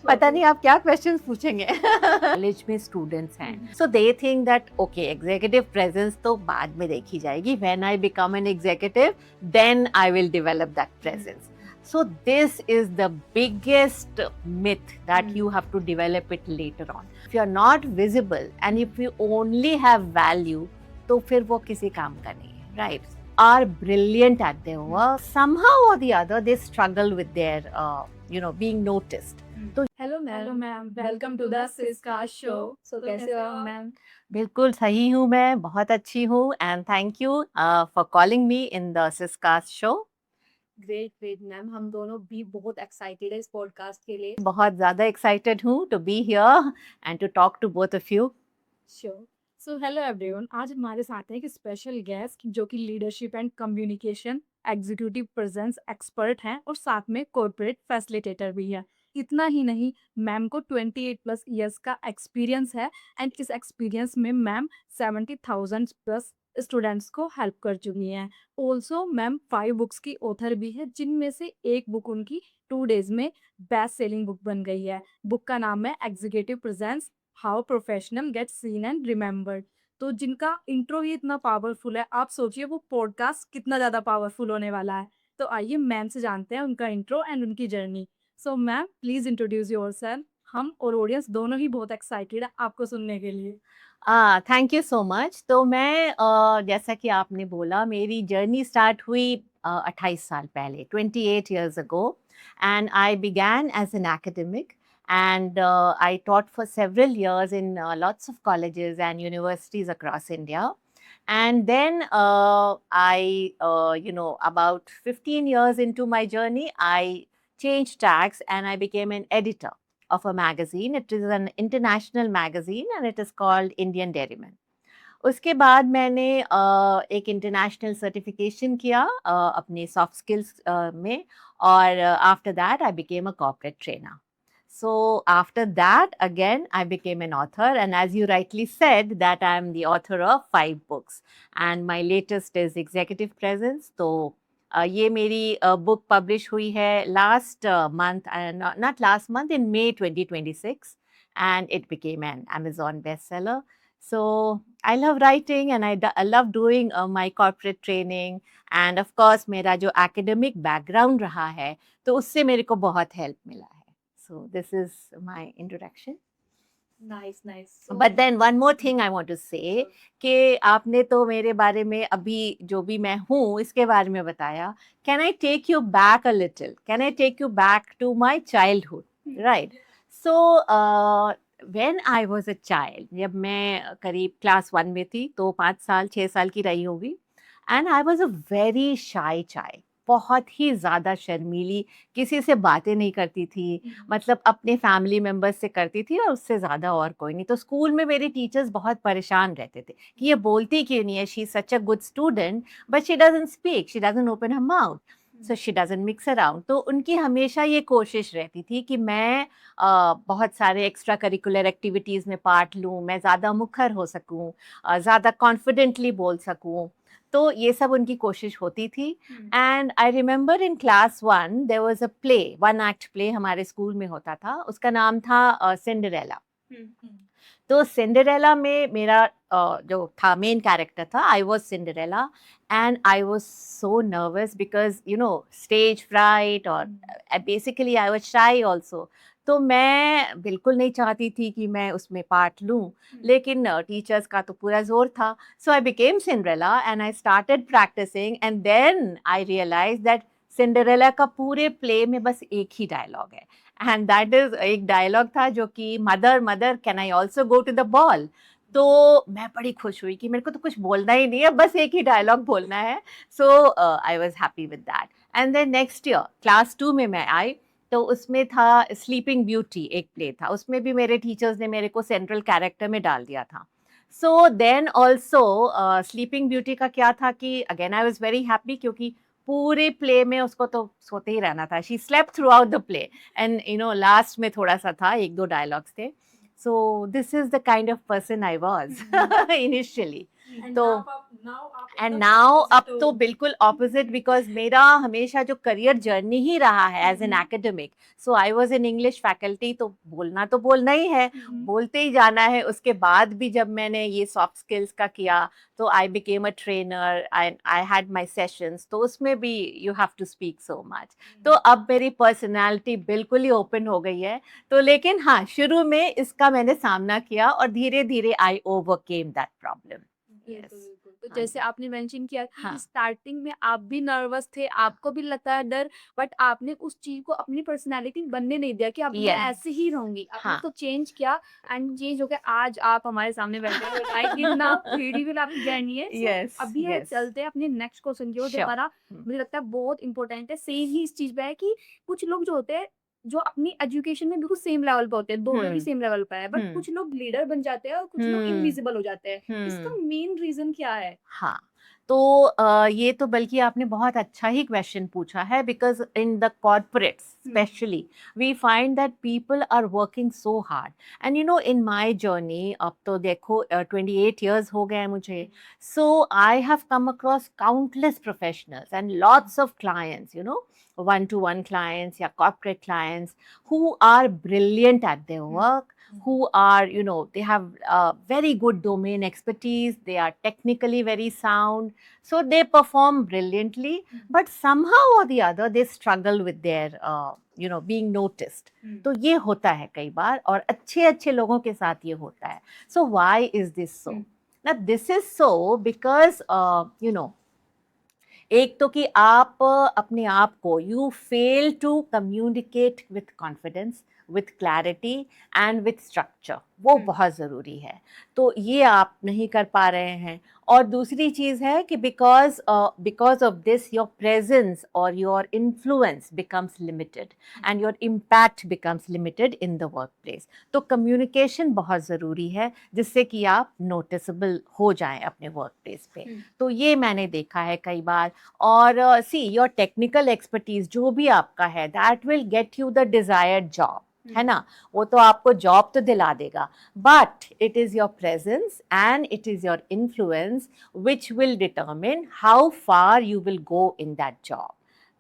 पता नहीं आप क्या क्वेश्चंस पूछेंगे। कॉलेज में स्टूडेंट्स हैं, so they think that okay executive presence तो बाद में देखी जाएगी, when I become an executive then I will develop that presence. So this is the biggest myth that you have to develop it later on. If you are not visible and if you only have value, तो फिर वो किसी काम का नहीं है, right? Are brilliant at their work. Somehow or the other, they struggle with their, being noticed. तो hello ma'am, welcome to the Syska show. So कैसे हो आप मैम? बिल्कुल सही हूँ मैं, बहुत अच्छी हूँ and thank you for calling me in the Siscast show. Great ma'am, हम दोनों भी बहुत एक्साइटेड है इस पॉडकास्ट के लिए। बहुत ज़्यादा एक्साइटेड हूँ to be here and to talk to both of you. Sure. So hello everyone, आज हमारे साथ है एक स्पेशल गेस्ट जो कि leadership and communication executive presence expert हैं और साथ में कॉर्पोरेट फैसिलिटेटर भी है। इतना ही नहीं, मैम को 28 प्लस ईयर्स का एक्सपीरियंस है एंड इस एक्सपीरियंस में मैम 70,000 प्लस स्टूडेंट्स को हेल्प कर चुकी हैं। ऑल्सो मैम 5 बुक्स की ऑथर भी है, जिनमें से एक बुक उनकी 2 डेज में बेस्ट सेलिंग बुक बन गई है। बुक का नाम है executive presence, how professional get seen and remembered. तो जिनका इंट्रो ही इतना पावरफुल है, आप सोचिए वो पॉडकास्ट कितना ज़्यादा पावरफुल होने वाला है। तो आइए मैम से जानते हैं उनका इंट्रो एंड उनकी journey. So ma'am please introduce yourself. हम और ऑडियंस दोनों ही बहुत एक्साइटेड है आपको सुनने के लिए। Thank you so much. तो मैं जैसा कि आपने बोला मेरी जर्नी स्टार्ट हुई 28 साल पहले, 28 years ago, and I began as an academic, and I taught for several years in lots of colleges and universities across India. And then about 15 years into my journey, I changed tracks and I became an editor of a magazine. It is an international magazine and it is called Indian Dairyman. उसके बाद मैंने एक international certification किया अपने soft skills में, और after that I became a corporate trainer. So after that, again, I became an author, and as you rightly said, that I am the author of 5 books, and my latest is Executive Presence. तो ये मेरी book publish हुई है last month, not last month, in May 2026, and it became an Amazon bestseller. So I love writing and I love doing my corporate training, and of course मेरा जो academic background रहा है तो उससे मेरे को बहुत help मिला है. So this is my introduction. Nice. But then one more thing I want to say कि आपने तो मेरे बारे में अभी जो भी मैं हूँ इसके बारे में बताया. Can I take you back a little? Can I take you back to my childhood? Right. So when I was a child, जब मैं करीब क्लास 1 में थी तो 5 साल 6 साल की रही होगी, and I was a very shy child. बहुत ही ज़्यादा शर्मीली, किसी से बातें नहीं करती थी, मतलब अपने फैमिली मेंबर्स से करती थी और उससे ज़्यादा और कोई नहीं. तो स्कूल में मेरे टीचर्स बहुत परेशान रहते थे कि ये बोलती क्यों नहीं है, she is such a good student but she doesn't speak, she doesn't open her mouth, so she doesn't mix around. तो उनकी हमेशा ये कोशिश रहती थी कि मैं बहुत सारे एक्स्ट्रा करिकुलर एक्टिविटीज़ में पार्ट लूँ, मैं ज़्यादा मुखर हो सकूँ, ज़्यादा कॉन्फिडेंटली बोल सकूँ. तो ये सब उनकी कोशिश होती थी. And I remember in class 1 there was a play, 1 act play हमारे स्कूल में होता था, उसका नाम था सिंड्रेला. तो सिंड्रेला में मेरा जो था मेन कैरेक्टर था, I was Cinderella, and I was so nervous because stage fright, और बेसिकली आई वाज शाई आल्सो. तो मैं बिल्कुल नहीं चाहती थी कि मैं उसमें पार्ट लूं, लेकिन टीचर्स का तो पूरा जोर था. So I became Cinderella and I started practising, and then I realise that Cinderella का पूरे प्ले में बस एक ही डायलॉग है, एंड दैट इज एक डायलॉग था जो कि mother mother can I also go to the ball. तो मैं बड़ी खुश हुई कि मेरे को तो कुछ बोलना ही नहीं है, बस एक ही डायलॉग बोलना है. So I was happy with that. And then next year class 2 में मैं आई, तो उसमें था स्लीपिंग ब्यूटी, एक प्ले था, उसमें भी मेरे टीचर्स ने मेरे को सेंट्रल कैरेक्टर में डाल दिया था. So then also sleeping beauty का क्या था कि again I was very happy, क्योंकि पूरे प्ले में उसको तो सोते ही रहना था. She slept through out the play, and last में थोड़ा सा था, 1-2 डायलॉग्स थे. सो this is the kind of person I was initially. तो एंड नाउ अब तो बिल्कुल ऑपोजिट, बिकॉज मेरा हमेशा जो करियर जर्नी ही रहा है as an academic, so I was in English faculty, तो बोलना ही है, बोलते ही जाना है। उसके बाद भी जब मैंने ये सॉफ्ट स्किल्स का किया तो I became a trainer, I had my sessions, तो उसमें भी you have to speak so much. तो अब मेरी पर्सनालिटी बिल्कुल ही ओपन हो गई है। तो लेकिन हाँ, शुरू में इसका मैंने सामना किया और धीरे धीरे आई ओवरकेम दैट प्रॉब्लम। बिल्कुल, यस। बिल्कुल। तो हाँ जैसे जी। आपने मेंशन किया कि हाँ। स्टार्टिंग में आप भी नर्वस थे, आपको भी लगता है डर, बट आपने उस चीज़ को अपनी पर्सनैलिटी बनने नहीं दिया कि अब मैं यस। ऐसे ही रहूँगी। आपने हाँ। उसको चेंज किया एंड चेंज हो के आज आप हमारे सामने बैठे हैं। लाइक कितना ब्यूटीफुल आपकी जर्नी है। So yes. अभी हम यस। चलते हैं अपने नेक्स्ट क्वेश्चन की ओर, जो श्योर। हमारा मुझे लगता है बहुत इंपॉर्टेंट है। सेम ही इस चीज़ पे है कि कुछ लोग जो होते हैं, जो अपनी एजुकेशन में बिल्कुल सेम लेवल पे होते हैं, दोनों ही हम्म। सेम लेवल पे है, बट हम्म। कुछ लोग लीडर बन जाते हैं और कुछ लोग हम्म। इनविजिबल हो जाते हैं। इसका हम्म। मेन रीज़न क्या है? हाँ, तो ये तो बल्कि आपने बहुत अच्छा ही क्वेश्चन पूछा है, because in the corporates specially we find that people are working so hard. And you know, in my journey अब तो देखो 28 ईयर्स हो गए हैं मुझे, so I have come across countless professionals and lots of clients, you know, one to one clients या corporate clients who are brilliant at their work, who are, you know, they have very good domain expertise, they are technically very sound, so they perform brilliantly, but somehow or the other they struggle with their you know, being noticed. तो ये होता है कई बार, और अच्छे अच्छे लोगों के साथ ये होता है। So why is this so? Now this is so because you know, एक तो कि आप अपने आप को, you fail to communicate with confidence, with clarity and with structure, वो बहुत ज़रूरी है। तो ये आप नहीं कर पा रहे हैं। और दूसरी चीज़ है कि because of this your presence और your influence becomes limited and your impact becomes limited in the workplace. तो कम्युनिकेशन बहुत ज़रूरी है, जिससे कि आप नोटिसेबल हो जाएं अपने वर्क प्लेस पे। तो ये मैंने देखा है कई बार। और सी, योर टेक्निकल एक्सपर्टीज जो भी आपका है, that will get you the desired job, है ना, वो तो आपको जॉब तो दिला देगा, but it is your presence and it is your influence which will determine how far you will go in that job.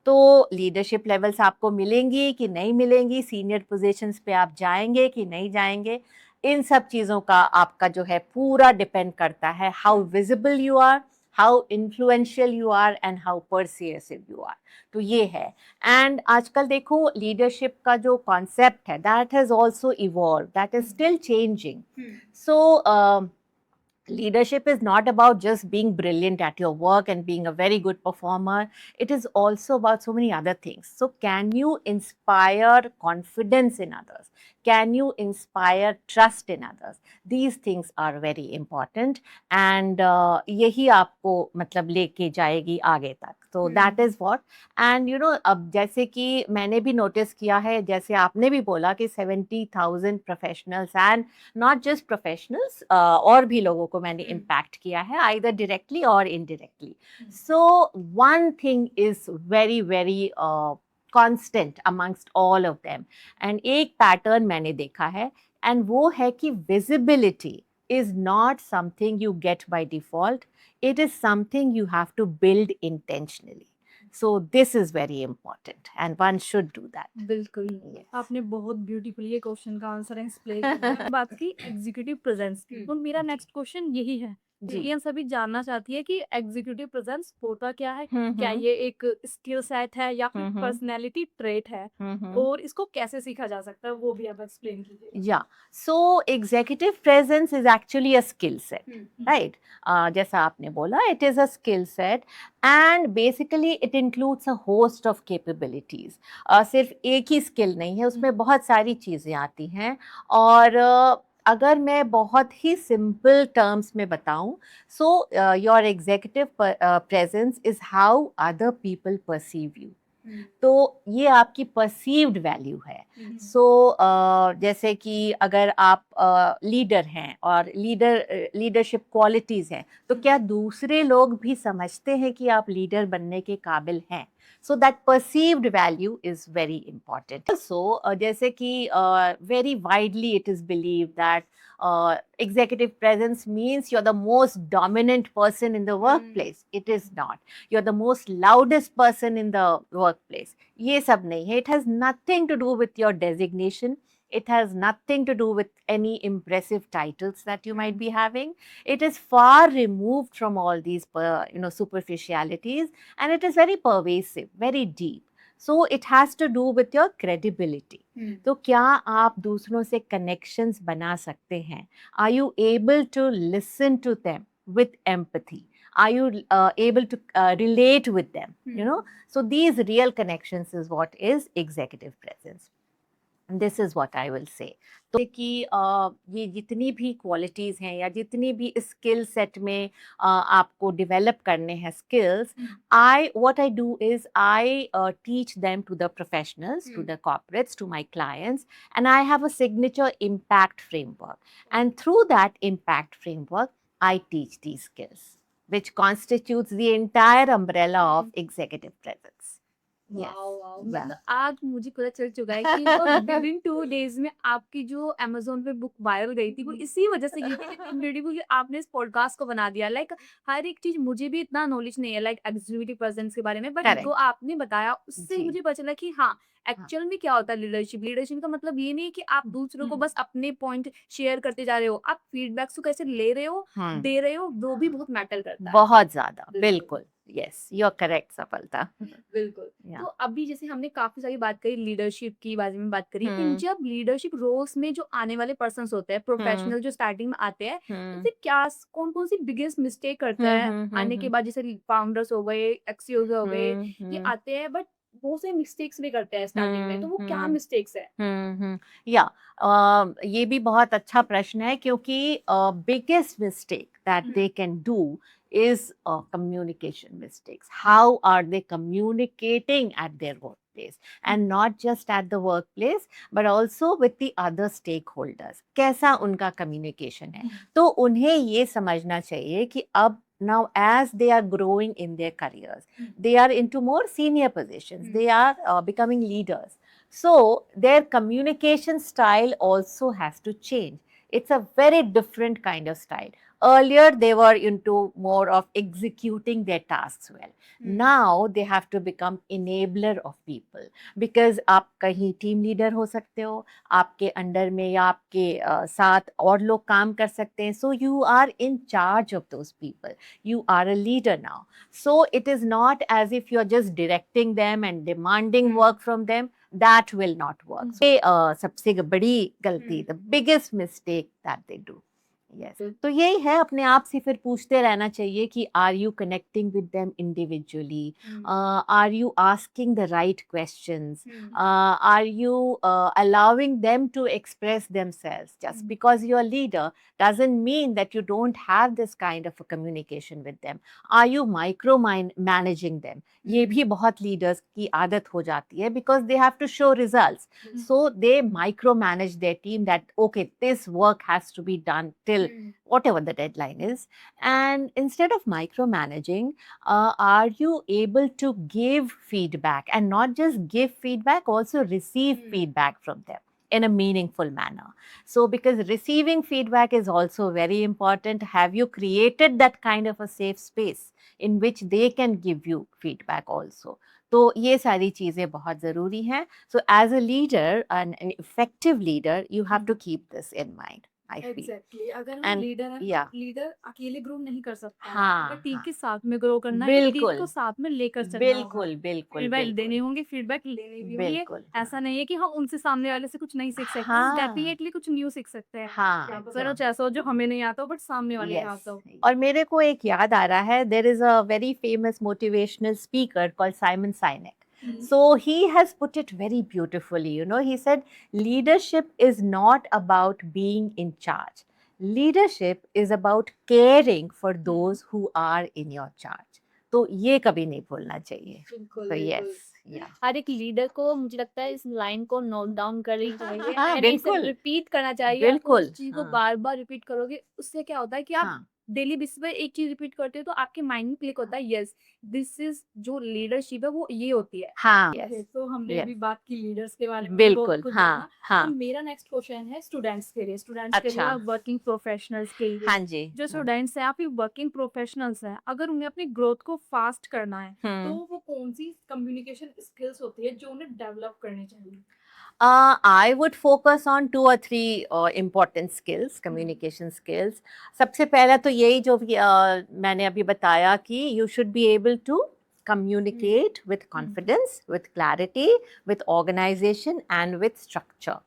तो लीडरशिप लेवल्स आपको मिलेंगी कि नहीं मिलेंगी, सीनियर पोजीशंस पे आप जाएंगे कि नहीं जाएंगे, इन सब चीज़ों का आपका जो है पूरा डिपेंड करता है how visible you are, how influential you are and how persuasive you are. तो ये है। एंड आजकल देखो, लीडरशिप का जो कॉन्सेप्ट है, that has also evolve, that is still changing. So leadership is not about just being brilliant at your work and being a very good performer. It is also about so many other things. So can you inspire confidence in others? Can you inspire trust in others? These things are very important, and यही आपको मतलब लेके जाएगी आगे तक। तो that is what. And you know, अब जैसे कि मैंने भी नोटिस किया है, जैसे आपने भी बोला कि 70,000 professionals and not just professionals, और भी लोगों को मैंने इम्पैक्ट किया है, आइदर डायरेक्टली और indirectly. So one thing is very very constant amongst all of them, and एक पैटर्न मैंने देखा है, एंड वो है कि visibility is not something you get by default. It is something you have to build intentionally. So this is very important and one should do that. बिल्कुल। Yes. आपने बहुत ब्यूटीफुली ये क्वेश्चन का आंसर एक्सप्लेन किया। बात की executive presence की, तो मेरा नेक्स्ट क्वेश्चन यही है। जी। ऑडियंस सभी जानना चाहती है कि एग्जीक्यूटिव प्रेजेंस होता क्या है? क्या हम्म। ये एक स्किल सेट है या फिर हम्म। पर्सनैलिटी ट्रेट है? हम्म। और इसको कैसे सीखा जा सकता है, वो भी आप एक्सप्लेन कीजिए। Yeah, so executive presence is actually a skill set, right? जैसा आपने बोला, it is a skill set and basically it includes a host of capabilities. सिर्फ एक ही skill नहीं है, उसमें बहुत सारी चीज़ें आती हैं। और अगर मैं बहुत ही simple terms में बताऊं, so your executive presence is how other people perceive you. तो ये आपकी परसीव्ड वैल्यू है। सो जैसे कि अगर आप लीडर हैं और लीडरशिप क्वालिटीज़ हैं, तो क्या दूसरे लोग भी समझते हैं कि आप लीडर बनने के काबिल हैं? So that perceived value is very important. Also, जैसे कि very widely it is believed that executive presence means you're the most dominant person in the workplace. It is not. You're the most loudest person in the workplace. ये सब नहीं है. It has nothing to do with your designation. It has nothing to do with any impressive titles that you might be having. It is far removed from all these, superficialities, and it is very pervasive, very deep. So it has to do with your credibility. तो क्या आप दूसरों से connections बना सकते हैं? Are you able to listen to them with empathy? Are you able to relate with them? So these real connections is what is executive presence. This is what I will say. तो कि ये जितनी भी qualities हैं या जितनी भी skill set में आपको डेवलप करने हैं skills, I what I do is I teach them to the professionals, to the corporates, to my clients, and I have a signature impact framework, and through that impact framework I teach the skills which constitutes the entire umbrella of executive presence. Yes. Wow Yeah. मतलब आज मुझे पता चल चुका है कि वो within 2 days में आपकी जो अमेज़न पे बुक वायरल गई थी वो इसी वजह से गई थी क्योंकि आपने इस पॉडकास्ट को बना दिया। लाइक हर एक चीज़ मुझे भी इतना नॉलेज नहीं है लाइक एग्जीक्यूटिव पर्सन्स के बारे में, बट Correct. जो आपने बताया उससे जी. मुझे पता चला कि हाँ, एक्चुअल में क्या होता है लीडरशिप। लीडरशिप का मतलब ये नहीं है कि आप दूसरों को बस अपने पॉइंट शेयर करते जा रहे हो, आप फीडबैक्स को कैसे ले रहे हो, हम्म. दे रहे हो, वो भी बहुत मैटर करता है। बहुत ज्यादा. बिल्कुल। बिल्कुल. यस, यू आर करेक्ट सफलता. बिल्कुल। Yeah. तो अभी जैसे हमने काफ़ी सारी बात करी लीडरशिप की बारे में बात करी, हम्म. जब लीडरशिप रोल्स में जो आने वाले पर्सन्स होते हैं, प्रोफेशनल जो स्टार्टिंग में आते हैं, तो हम्म. फिर क्या कौन-कौन सी बिगेस्ट मिस्टेक करता है आने के बाद, जैसे फाउंडर्स हो गए, एक्सीईओज हो गए, ये आते हैं बट बहुत से मिस्टेक्स भी करते हैं स्टार्टिंग में, तो वो क्या मिस्टेक्स है? या ये भी बहुत अच्छा प्रश्न है क्योंकि biggest mistake that they can do is communication mistakes. How are they communicating at their workplace? And not just at the workplace, but also with the other stakeholders. कैसा उनका communication है? तो उन्हें ये समझना चाहिए कि अब now as they are growing in their careers, they are into more senior positions, they are becoming leaders. So their communication style also has to change. It's a very different kind of style. Earlier, they were into more of executing their tasks well. Now, they have to become enabler of people. Because आप कहीं team leader हो सकते हो, आपके under में या आपके साथ और लोग काम कर सकते हैं. So, you are in charge of those people. You are a leader now. So, it is not as if you are just directing them and demanding work from them. That will not work. So, सबसे बड़ी गलती, the biggest mistake that they do. Yes. तो यही है, अपने आप से फिर पूछते रहना चाहिए कि are you connecting with them individually, are you asking the right questions, are you allowing them to express themselves. Just because you're a leader doesn't mean that you don't have this kind of a communication with them. Are you micromanaging them? ये भी बहुत leaders की आदत हो जाती है because they have to show results. So they micromanage their team that okay, this work has to be done till whatever the deadline is. And instead of micromanaging, are you able to give feedback, and not just give feedback, also receive feedback from them in a meaningful manner? So because receiving feedback is also very important, have you created that kind of a safe space in which they can give you feedback also? तो ये सारी चीज़ें बहुत ज़रूरी हैं. So as a leader, an effective leader, you have to keep this in mind, I feel. Exactly अगर हम And leader है, yeah. लीडर अकेले ग्रो नहीं कर सकता, हाँ, अगर टीम हाँ. के साथ में ग्रो करना है, टीम बिल्कुल. को साथ में लेकर चलना होगा, बिल्कुल, बिल्कुल, फीडबैक बिल्कुल. देने होंगे, फीडबैक लेने भी होंगे। बिल्कुल. ऐसा नहीं है कि हम उनसे सामने वाले से कुछ नहीं सीख सकते, हाँ. डेफिनेटली कुछ न्यू सीख सकते हैं। हाँ. चाहे कुछ ऐसा हो जो हमें नहीं आता हो बट सामने वाले को Yes. आता हो। और मेरे को एक याद आ रहा है, there is a very famous motivational speaker called Simon Sinek. So he has put it very beautifully. He said, leadership is not about being in charge. Leadership is about caring for those who are in your charge. तो ये कभी नहीं भूलना चाहिए. बिल्कुल, So बिल्कुल। yes, yeah. हर एक leader को मुझे लगता है इस लाइन को नोट डाउन करनी चाहिए हाँ, and इसे बिल्कुल. रिपीट करना चाहिए। आप बिल्कुल. उस चीज को हाँ. बार बार रिपीट करोगे, उससे क्या होता है कि आप हाँ. डेली बेसिस पे एक चीज रिपीट करते हो तो आपके माइंड में क्लिक होता है, यस दिस इज जो लीडरशिप है वो ये होती है। हाँ, ओके, तो हमने यस, अभी बात की लीडर्स के बारे में भी बहुत बिल्कुल, कुछ हाँ, जाना। तो हाँ, मेरा नेक्स्ट क्वेश्चन है स्टूडेंट्स के लिए अच्छा, और वर्किंग प्रोफेशनल्स के लिए। हाँ जी, जो स्टूडेंट्स हैं, आप ये वर्किंग प्रोफेशनल्स हैं, अगर उन्हें अपनी ग्रोथ को फास्ट करना है तो हुँ। वो कौन सी कम्युनिकेशन स्किल्स होती है जो उन्हें डेवलप करनी चाहिए? I would focus on 2 or 3 important skills, communication skills. सबसे पहला तो यही जो मैंने अभी बताया कि you should be able to communicate with confidence, with clarity, with organization and with structure.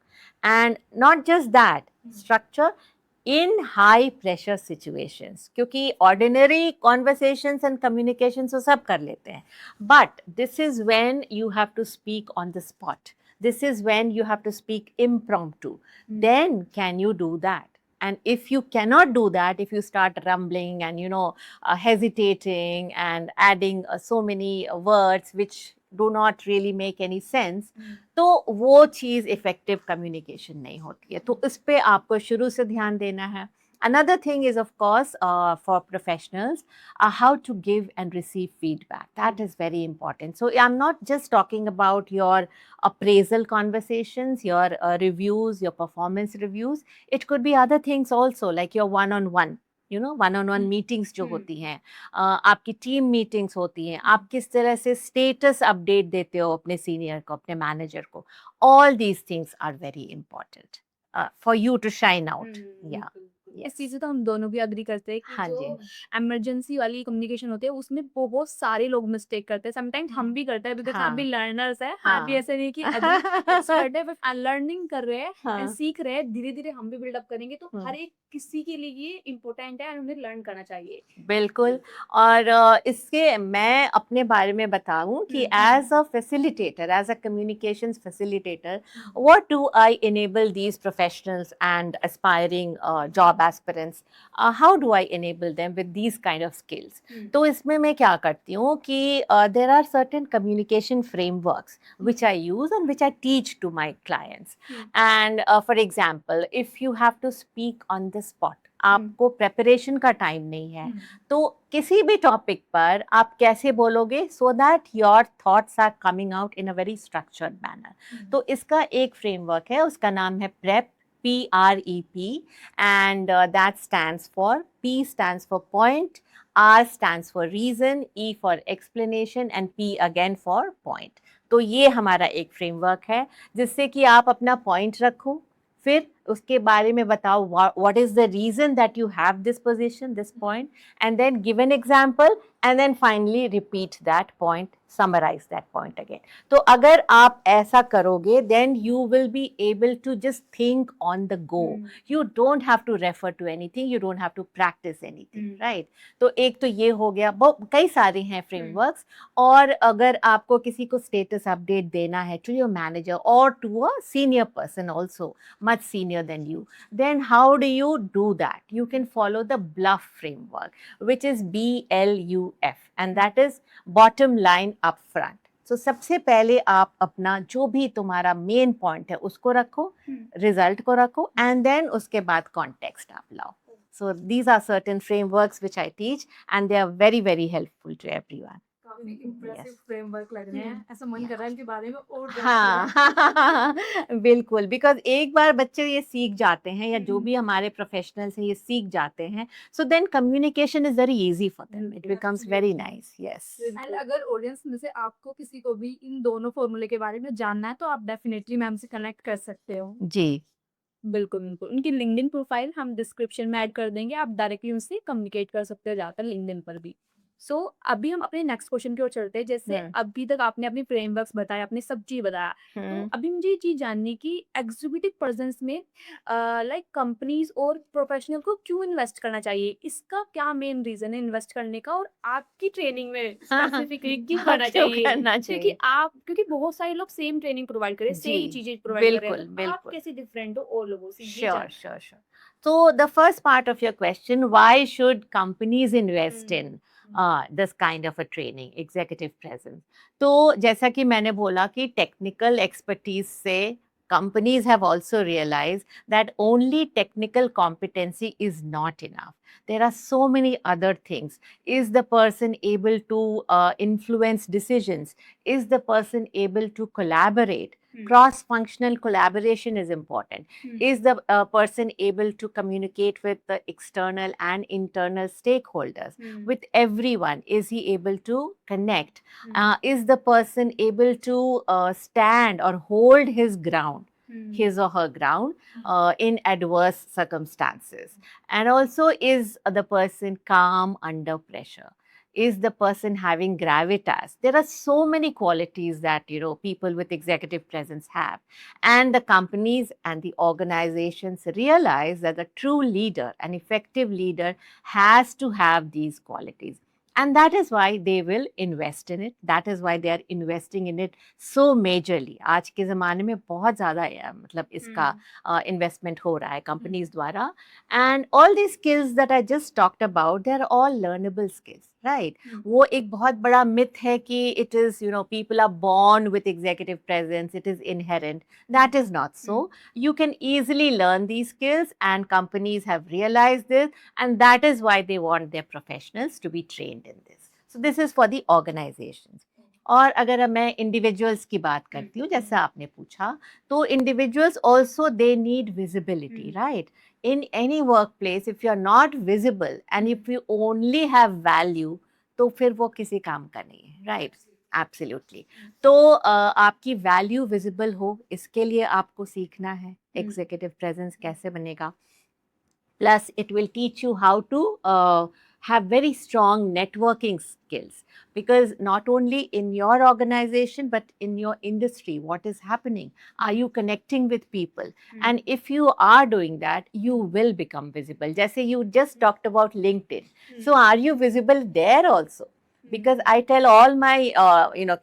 And not just that, structure in high pressure situations. क्योंकि ordinary conversations and communications तो सब कर लेते हैं. But this is when you have to speak on the spot. This is when you have to speak impromptu. Then can you do that? And if you cannot do that, if you start rumbling and hesitating and adding so many words which do not really make any sense, तो वो चीज effective communication नहीं होती है. तो इस पे आपको शुरू से ध्यान देना है. Another thing is, of course, for professionals, how to give and receive feedback. That is very important. So I'm not just talking about your appraisal conversations, your reviews, your performance reviews. It could be other things also, like your one-on-one. one-on-one meetings जो होती हैं, आपकी team meetings होती हैं, आप किस तरह से स्टेटस अपडेट देते हो अपने सीनियर को, अपने मैनेजर को. All these things are very important for you to shine out. या इस चीज़ से तो हम दोनों भी एग्री करते हैं कि हाँ जी, जो इमरजेंसी वाली कम्युनिकेशन होती है उसमें बहुत सारे लोग मिस्टेक करते हैं, समटाइम्स हम भी करते हैं, बिकॉज हम भी हाँ, लर्नर्स हैं, हम भी हाँ. ऐसे नहीं कि अभी एक्सपर्ट है, बट लर्निंग कर रहे हैं एंड हाँ. सीख रहे हैं, धीरे धीरे हम भी बिल्डअप करेंगे, तो हम्म. हर एक किसी के लिए ये इम्पोर्टेंट है एंड उन्हें लर्न करना चाहिए। बिल्कुल. और इसके मैं अपने बारे में बताऊं कि as a facilitator, as a communications facilitator, what do I enable these professionals and aspiring job aspirants? How do I enable them with these kind of skills? तो इसमें मैं क्या करती हूँ कि there are certain communication frameworks which I use and which I teach to my clients. And for example, if you have to speak on the spot, आपको preparation का time नहीं है, तो किसी भी टॉपिक पर आप कैसे बोलोगे so that your thoughts are coming out in a very structured manner. तो इसका एक फ्रेमवर्क है, उसका नाम है PREP, PREP, and that stands for P stands for point, R stands for reason, E for explanation and P again for point. तो ये हमारा एक फ्रेमवर्क है जिससे कि आप अपना पॉइंट रखो, फिर उसके बारे में बताओ what is the reason that you have this position, this point, and then give an example and then finally repeat that point, summarize that point again. तो अगर आप ऐसा करोगे then you will be able to just think on the go. You don't have to refer to anything, you don't have to practice anything, right? तो एक तो ये हो गया. कई सारे हैं फ्रेमवर्क्स. और अगर आपको किसी को स्टेटस अपडेट देना है to your manager or to a senior person also, much senior than you, then how do you do that? You can follow the BLUF framework, which is BLUF, and that is bottom line up front. So सबसे पहले आप अपना जो भी तुम्हारा main point है उसको रखो, रिजल्ट को रखो, एंड देन उसके बाद कॉन्टेक्स्ट आप लाओ. So these are certain frameworks which I teach, and they are very, very helpful to everyone. काफी इम्प्रेसिव Yes. फ्रेमवर्क लग रहे हैं, ऐसा मन कर रहा है इनके बारे में और हाँ बिल्कुल. बिकॉज एक बार बच्चे ये सीख जाते हैं या जो भी हमारे प्रोफेशनल्स हैं ये सीख जाते हैं, so then communication is very easy for them. It becomes very nice. Yes. And अगर ऑडियंस में से आपको किसी को भी इन दोनों फॉर्मूले के बारे में जानना है तो आप डेफिनेटली मैम से कनेक्ट कर सकते हो। जी. बिल्कुल, बिल्कुल। उनकी लिंक्डइन प्रोफाइल हम डिस्क्रिप्शन में ऐड कर देंगे, आप डायरेक्टली उनसे कम्युनिकेट कर सकते हो ज़्यादातर लिंक्डइन पर भी। सो अभी हम अपने नेक्स्ट क्वेश्चन की ओर चलते हैं, जैसे अभी तक आपने अपने फ्रेमवर्क्स बताए, आपने सब चीज़ बताया। तो अभी मुझे ये चीज़ जाननी कि एग्ज़ीक्यूटिव प्रेज़ेंस में लाइक कंपनीज़ और प्रोफेशनल को क्यों इन्वेस्ट करना चाहिए? इसका क्या मेन रीज़न है इन्वेस्ट करने का, और आपकी ट्रेनिंग में स्पेसिफिकली क्यों करना क्यों चाहिए? करना क्योंकि चाहिए? क्योंकि बहुत सारे लोग सेम ट्रेनिंग प्रोवाइड कर रहे हैं, सेम जी, चीज़ें प्रोवाइड कर रहे हैं, बिल्कुल, तो आप बिल्कुल. कैसे डिफरेंट हो और लोगों से? ये Sure, जानना है। sure, sure. So the first part of your question, why should companies invest in this kind of a training, executive presence? तो जैसा कि मैंने बोला कि technical expertise से companies have also realized that only technical competency is not enough. There are so many other things. Is the person able to influence decisions? Is the person able to collaborate? Cross-functional collaboration is important. Is the person able to communicate with the external and internal stakeholders? With everyone, is he able to connect? Is the person able to stand or hold his ground, his or her ground, in adverse circumstances? And also, is the person calm under pressure? Is the person having gravitas? There are so many qualities that people with executive presence have, and the companies and the organizations realize that a true leader, an effective leader, has to have these qualities. And that is why they will invest in it. That is why they are investing in it so majorly. आज के ज़माने में बहुत ज़्यादा मतलब इसका investment हो रहा है companies द्वारा. And all these skills that I just talked about, they are all learnable skills, right? वो एक बहुत बड़ा myth है कि it is, people are born with executive presence, it is inherent. That is not so. You can easily learn these skills, and companies have realized this, and that is why they want their professionals to be trained in this. So this is for the organizations. और अगर अब मैं individuals की बात करती हूँ, जैसा आपने पूछा, तो individuals also they need visibility, right? In any workplace, if you're not visible and if you only have value, तो फिर वो किसी काम का नहीं है, राइट? एब्सोल्युटली. तो आपकी वैल्यू विजिबल हो, इसके लिए आपको सीखना है एग्जीक्यूटिव प्रेजेंस कैसे बनेगा. Plus, it will teach you how to have very strong networking skills, because not only in your organization but in your industry, what is happening? Are you connecting with people? And if you are doing that, you will become visible. Jaise you just talked about LinkedIn. So are you visible there also? Because I tell all my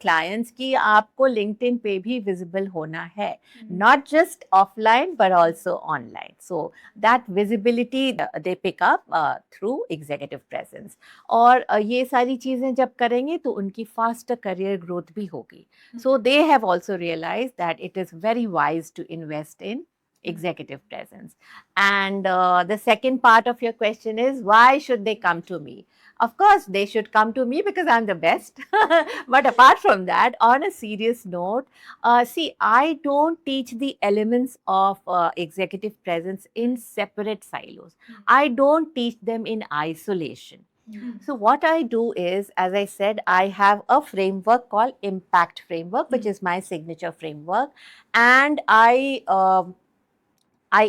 clients कि आपको LinkedIn पे भी visible होना है, not just offline but also online. So that visibility they pick up through executive presence. और ये सारी चीजें जब करेंगे तो उनकी faster career growth भी होगी. So they have also realized that it is very wise to invest in executive presence. And the second part of your question is, why should they come to me? Of course, they should come to me because I'm the best. But apart from that, on a serious note, see, I don't teach the elements of executive presence in separate silos. I don't teach them in isolation. So what I do is, as I said, I have a framework called Impact Framework, which is my signature framework. And I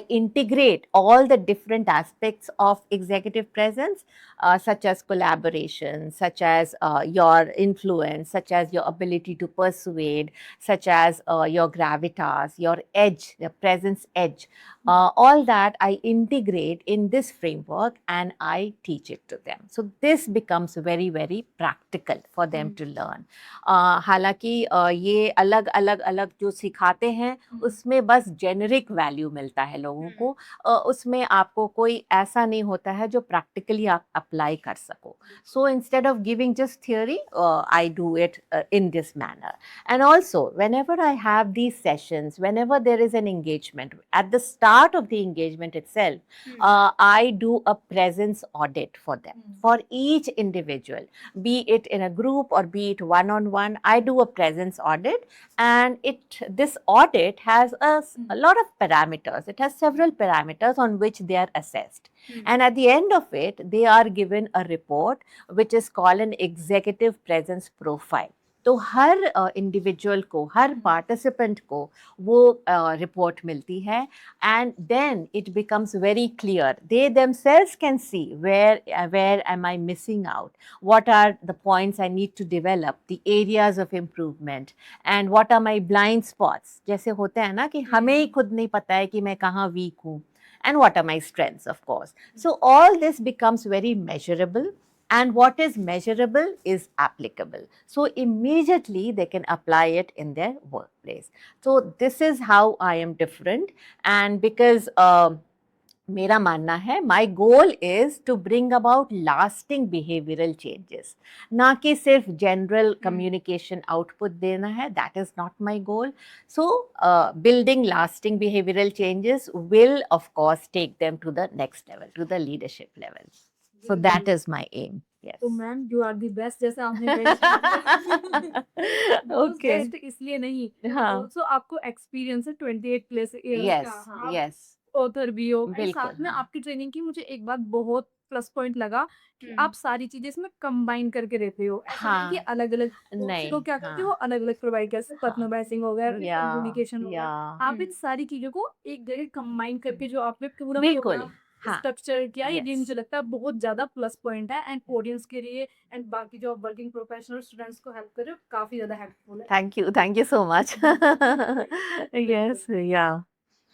integrate all the different aspects of executive presence, such as collaboration, such as your influence, such as your ability to persuade, such as your gravitas, your edge, the presence edge. All that I integrate in this framework and I teach it to them. So this becomes very, very practical for them to learn. हालांकि ये अलग अलग अलग जो सिखाते हैं उसमें बस जेनरिक वैल्यू मिलता है लोगों को, उसमें आपको कोई ऐसा नहीं होता है जो प्रैक्टिकली आप अप्लाई कर सको. So instead of giving just theory, I do it in this manner. And also, whenever I have these sessions, whenever there is an engagement, at the start of the engagement itself, I do a presence audit for them, for each individual, be it in a group or be it one-on-one. I do a presence audit, and this audit has a lot of parameters. It has several parameters on which they are assessed. And at the end of it, they are given a report which is called an executive presence profile. तो हर individual को, हर participant को वो report मिलती है, and then it becomes very clear. They themselves can see where am I missing out, what are the points I need to develop, the areas of improvement, and what are my blind spots. जैसे होते हैं ना कि हमें ही खुद नहीं पता है कि मैं कहाँ वीक हूँ, and what are my strengths, of course. So all this becomes very measurable. And what is measurable is applicable. So immediately they can apply it in their workplace. So this is how I am different. And because मेरा मानना है my goal is to bring about lasting behavioural changes, ना कि सिर्फ general communication output देना है, that is not my goal. So building lasting behavioural changes will of course take them to the next level, to the leadership level. So that is my aim. तो ma'am you are the best, जैसे आपने mention किया. Okay. Best इसलिए नहीं, हाँ. Also आपको experience है 28 plus years yes का. हाँ, आप यस ऑथर भी हो. एंड बिल्कुल. साथ में हाँ. आपकी ट्रेनिंग की मुझे एक बात बहुत प्लस पॉइंट लगा कि आप सारी चीजें इसमें कंबाइन करके रहते हो. ऐसा नहीं कि हाँ. अलग अलग नहीं. लोग क्या करते हो, हाँ. अलग अलग प्रोवाइड कर, हाँ. पर्सनलाइजिंग हो गया, या कम्युनिकेशन हो या गया. आप इन सारी चीजों को एक जगह कंबाइन करके जो आपने पूरा बिल्कुल. हाँ. स्ट्रक्चर किया, ये यस. मुझे लगता है बहुत ज्यादा प्लस पॉइंट है. एंड ऑडियंस के लिए एंड बाकी जो वर्किंग प्रोफेशनल स्टूडेंट्स को हेल्प कर रहे हो, काफी ज्यादा हेल्पफुल है. Thank you so much. Yes, yeah.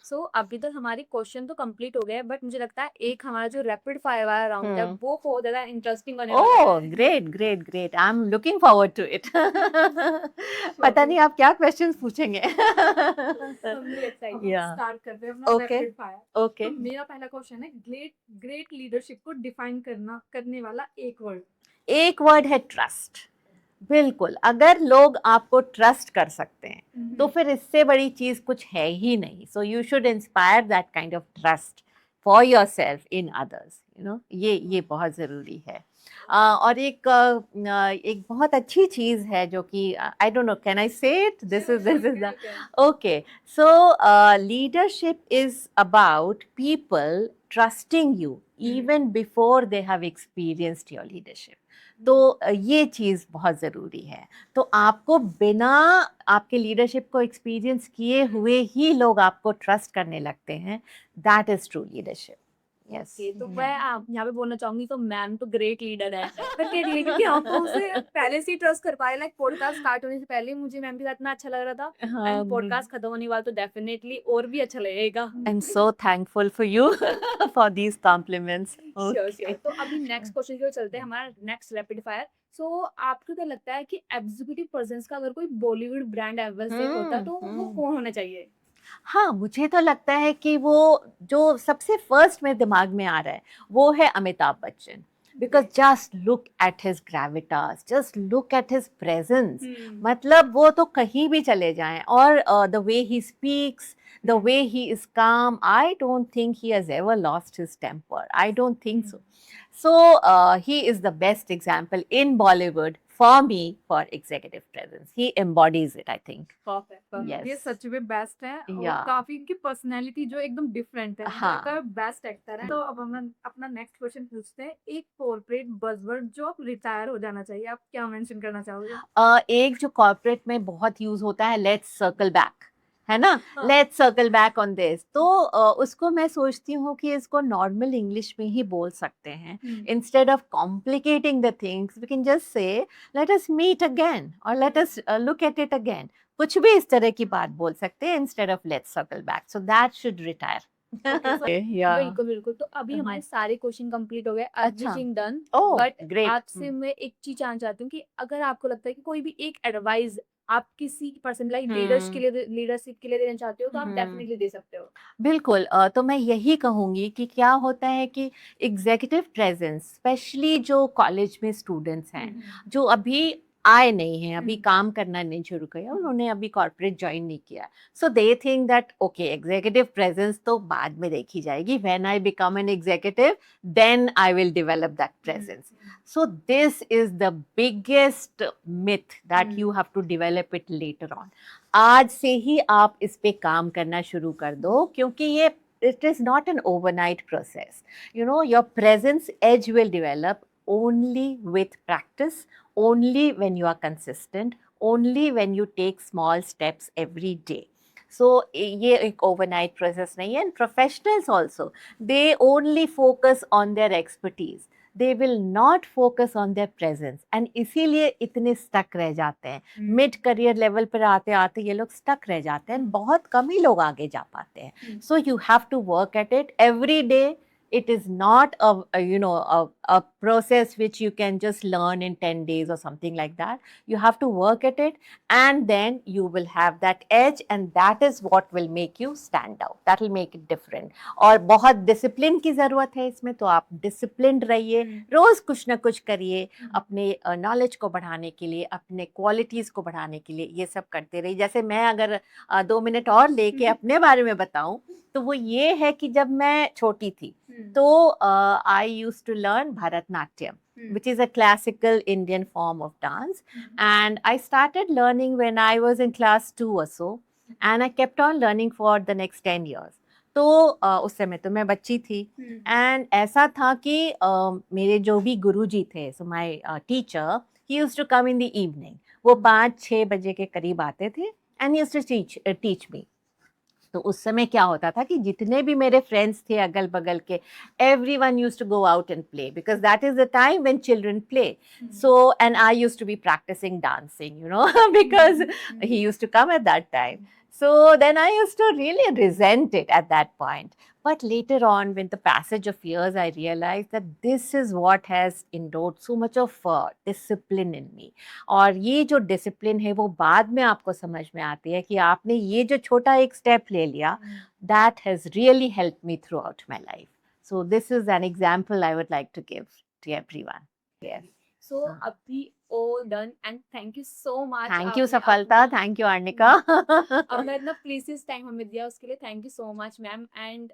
सो अभी तक हमारी क्वेश्चन तो कंप्लीट हो गए, बट मुझे लगता है एक हमारा जो रैपिड फायर वाला राउंड है Hmm. वो बहुत ज्यादा इंटरेस्टिंग होने वाला Oh, है. great. I'm looking forward to it. पता नहीं आप क्या questions पूछेंगे. Yeah. स्टार्ट करते हैं अपना Okay. Rapid fire. Okay. तो मेरा पहला क्वेश्चन है, ग्रेट लीडरशिप को डिफाइन करने वाला एक वर्ड. एक वर्ड है ट्रस्ट. बिल्कुल, अगर लोग आपको ट्रस्ट कर सकते हैं तो फिर इससे बड़ी चीज कुछ है ही नहीं. So you should inspire that kind of trust for yourself in others. You know, ये बहुत जरूरी है. और एक बहुत अच्छी चीज है जो कि I don't know, can I say it, this is the okay. So leadership is about people trusting you even before they have experienced your leadership. तो ये चीज़ बहुत ज़रूरी है. तो आपको बिना आपके लीडरशिप को एक्सपीरियंस किए हुए ही लोग आपको ट्रस्ट करने लगते हैं. That is true leadership. Yes. तो मैं आप यहाँ पे बोलना चाहूंगी, तो मैम तो ग्रेट लीडर है. क्योंकि आप उनसे पहले से ही ट्रस्ट कर पाए. लाइक पॉडकास्ट स्टार्ट होने से पहले मुझे मैम के साथ इतना अच्छा लग रहा था, एंड पॉडकास्ट खत्म होने वाला तो डेफिनेटली और भी अच्छा लगेगा. I am so thankful for you for these compliments. Sure. तो अभी नेक्स्ट क्वेश्चन की ओर चलते हैं, हमारा नेक्स्ट रैपिड फायर. सो आपको क्या लगता है कि एग्जीक्यूटिव पर्सन्स का अगर कोई बॉलीवुड ब्रांड एम्बेसडर होता तो वो कौन होना चाहिए? हाँ, मुझे तो लगता है कि वो जो सबसे फर्स्ट मेरे दिमाग में आ रहा है वो है Amitabh Bachchan. Because just look at his gravitas, just look at his presence. मतलब वो तो कहीं भी चले जाएं, और the way he speaks, the way he is calm, I don't think he has ever lost his temper. I don't think so. So he is the best example in Bollywood for me for executive presence. He embodies it, I think. Perfect. Yes. ये सच में best है, और Yeah. काफी इनकी personality जो एकदम different है. हाँ. का बेस्ट एक्टर है. तो अब हम अपना नेक्स्ट क्वेश्चन पूछते हैं, एक कॉर्पोरेट बज़वर्ड जो अब रिटायर हो जाना चाहिए, आप क्या मेंशन करना चाहोगे? एक जो कॉर्पोरेट में बहुत यूज होता है, लेट्स सर्कल बैक, है ना. हाँ. Let's circle back on this. तो उसको मैं सोचती हूँ कि इसको नॉर्मल इंग्लिश में ही बोल सकते हैं. Instead of complicating the things we can just say let us meet again और let us look at it again. कुछ भी इस तरह की बात बोल सकते हैं instead of let's circle back. So that should retire. बिल्कुल. तो अभी हमारे सारे क्वेश्चन कंप्लीट हो गए, अच्छा. Everything done. Oh but great. आपसे मैं एक चीज जानना चाहती हूँ कि अगर आपको लगता है कि कोई भी एक एडवाइस आप किसी पर्सन लाइक लीडरशिप के लिए देना चाहते हो, तो आप डेफिनेटली दे सकते हो. बिल्कुल. तो मैं यही कहूँगी कि क्या होता है कि एग्जीक्यूटिव प्रेजेंस, स्पेशली जो कॉलेज में स्टूडेंट्स हैं जो अभी आए नहीं हैं, अभी काम करना नहीं शुरू किया, उन्होंने अभी कॉर्पोरेट ज्वाइन नहीं किया. So they think that okay, executive presence तो बाद में देखी जाएगी, when I become an executive then I will develop that presence. So this is the biggest myth that you have to develop it later on. आज से ही आप इस पे काम करना शुरू कर दो, क्योंकि ये it is not an overnight process. You know, your presence edge will develop only with practice, only when you are consistent, only when you take small steps every day. So ये एक overnight process नहीं है. And professionals also, they only focus on their expertise. They will not focus on their presence, and इसीलिए इतने stuck रह जाते हैं. Mid career level पर आते आते ये लोग stuck रह जाते हैं, बहुत कम ही लोग आगे जा पाते हैं. So you have to work at it every day. It is not a process which you can just learn in 10 days or something like that. You have to work at it, and then you will have that edge, and that is what will make you stand out. That will make it different. और बहुत discipline की ज़रूरत है इसमें, तो आप disciplined रहिए, रोज़ कुछ ना कुछ करिए अपने नॉलेज को बढ़ाने के लिए, अपने क्वालिटीज़ को बढ़ाने के लिए, ये सब करते रहिए। जैसे मैं अगर 2 मिनट और लेके अपने बारे में बताऊं, तो वो ये है कि जब मैं छोटी थी तो I used to learn Bharatanatyam, which is a classical Indian form of dance. And I started learning when I was in class 2 or so, and I kept on learning for the next 10 years. तो उस समय तो मैं बच्ची थी, and ऐसा था कि मेरे जो भी गुरुजी थे, so my teacher, he used to come in the evening. वो 5-6 बजे के करीब आते थे, and he used to teach me. तो उस समय क्या होता था कि जितने भी मेरे फ्रेंड्स थे अगल बगल के, everyone used to go out and play because that is the time when children play. So, and I used to be practicing dancing, you know, because he used to come at that time. So then I used to really resent it at that point. But later on, with the passage of years, I realized that this is what has endowed so much of discipline in me. और ये जो discipline है वो बाद में आपको समझ में आती है कि आपने ये जो छोटा एक स्टेप ले लिया, that has really help me throughout my life. So this is an example I would like to give to everyone. Yes, So अभी all done and thank you so much. Thank you आपने सफलता, अपना thank you arnica. अपना इतना precious time हमें दिया उसके लिए thank you so much ma'am. And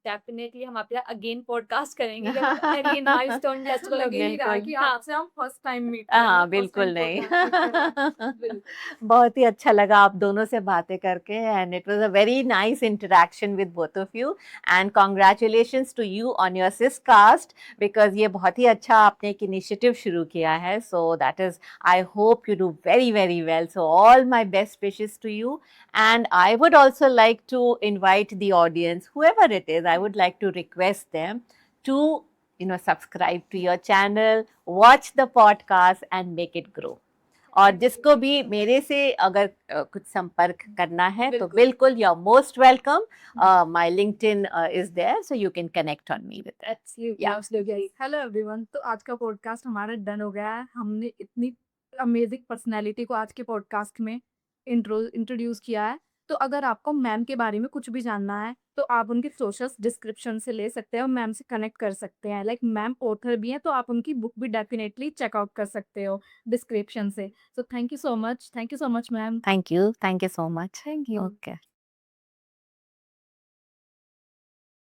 definitely हम आपका अगेन पॉडकास्ट करेंगे जब अगेन माइलस्टोन टेस्ट ऐसा लग ही नहीं रहा है कि हाँ आपसे हम फर्स्ट टाइम मीट हाँ, बिल्कुल नहीं. बिल्कुल. बहुत ही अच्छा लगा आप दोनों से बातें करके, and it was a very nice interaction with both of you, and congratulations to you on your Siscast, because ये बहुत ही अच्छा आपने एक इनिशिएटिव शुरू किया है. So that is, I hope you do very very well. So all my best wishes to you. And I would also like to invite the audience, whoever it is, I would like to request them to, you know, subscribe to your channel, watch the podcast and make it grow. और जिसको भी मेरे से अगर कुछ संपर्क करना है तो बिल्कुल you are most welcome. My LinkedIn is there, so you can connect on me with that. Absolutely. Hello everyone, तो आज का पॉडकास्ट हमारा डन हो गया है. हमने इतनी अमेजिंग पर्सनैलिटी को आज के पॉडकास्ट में इंट्रोड्यूस किया है. तो अगर आपको मैम के बारे में कुछ भी जानना है तो आप उनके सोशल्स डिस्क्रिप्शन से ले सकते हैं और मैम से कनेक्ट कर सकते हैं. लाइक मैम ऑथर भी हैं, तो आप उनकी बुक भी डेफिनेटली चेकआउट कर सकते हो डिस्क्रिप्शन से. So thank you so much ma'am. Thank you so much. Thank you. Okay.